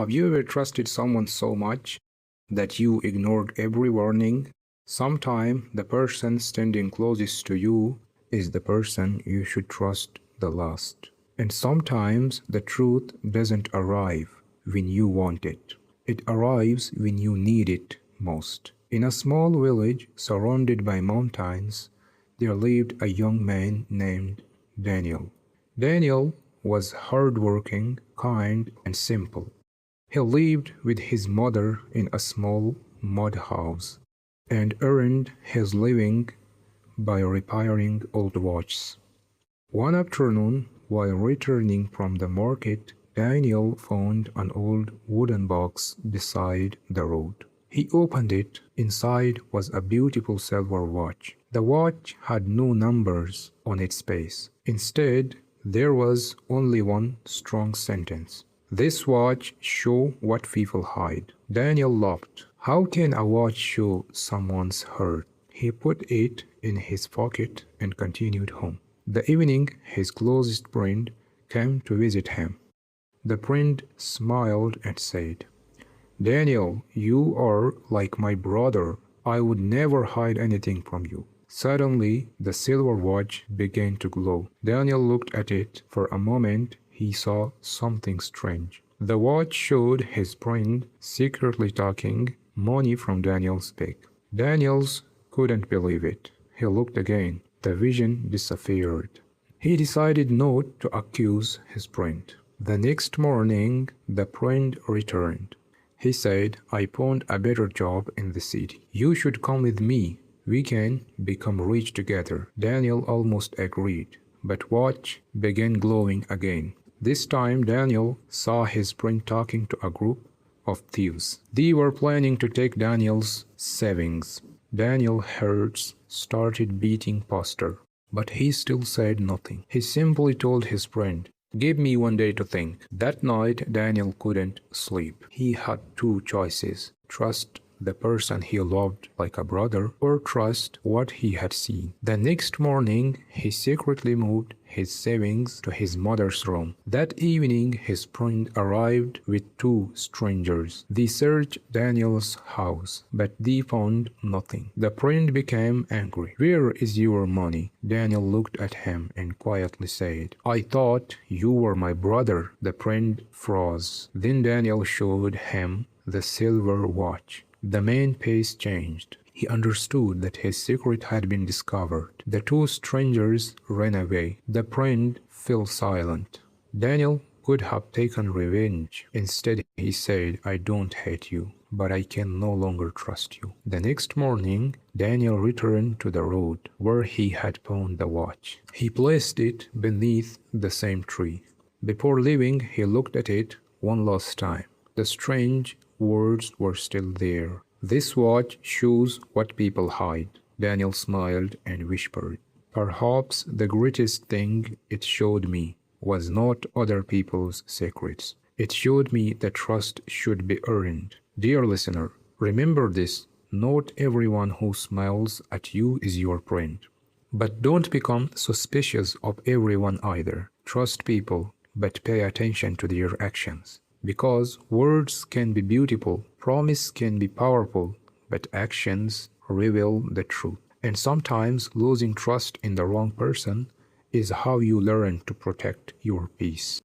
Have you ever trusted someone so much that you ignored every warning? Sometimes the person standing closest to you is the person you should trust the last. And sometimes the truth doesn't arrive when you want it. It arrives when you need it most. In a small village surrounded by mountains, there lived a young man named Daniel. Daniel was hardworking, kind, and simple. He lived with his mother in a small mud house and earned his living by repairing old watches. One afternoon, while returning from the market, Daniel found an old wooden box beside the road. He opened it. Inside was a beautiful silver watch. The watch had no numbers on its face. Instead, there was only one strong sentence. This watch shows what people hide. Daniel laughed. How can a watch show someone's hurt? He put it in his pocket and continued home. The evening, his closest friend came to visit him. The friend smiled and said, Daniel, you are like my brother. I would never hide anything from you. Suddenly, the silver watch began to glow. Daniel looked at it. For a moment, he saw something strange. The watch showed his friend secretly taking money from Daniel's bag. Daniel couldn't believe it. He looked again. The vision disappeared. He decided not to accuse his friend. The next morning, the friend returned. He said, I found a better job in the city. You should come with me. We can become rich together. Daniel almost agreed, but watch began glowing again. This time Daniel saw his friend talking to a group of thieves. They were planning to take Daniel's savings. Daniel's heart started beating faster, but he still said nothing. He simply told his friend, give me one day to think. That night Daniel couldn't sleep. He had two choices: trust the person he loved like a brother, or trust what he had seen. The next morning, he secretly moved his savings to his mother's room. That evening, his friend arrived with two strangers. They searched Daniel's house, but they found nothing. The friend became angry. Where is your money? Daniel looked at him and quietly said, I thought you were my brother. The friend froze. Then Daniel showed him the silver watch. The man's face changed. He understood that his secret had been discovered. The two strangers ran away. The friend fell silent. Daniel could have taken revenge. Instead, he said, I don't hate you, but I can no longer trust you. The next morning, Daniel returned to the road where he had found the watch. He placed it beneath the same tree. Before leaving, he looked at it one last time. The strange words were still there. This watch shows what people hide. Daniel smiled and whispered, perhaps the greatest thing it showed me was not other people's secrets. It showed me that trust should be earned. Dear listener, remember this. Not everyone who smiles at you is your friend. But don't become suspicious of everyone either. Trust people, but pay attention to their actions. Because words can be beautiful, promise can be powerful, but actions reveal the truth. And sometimes losing trust in the wrong person is how you learn to protect your peace.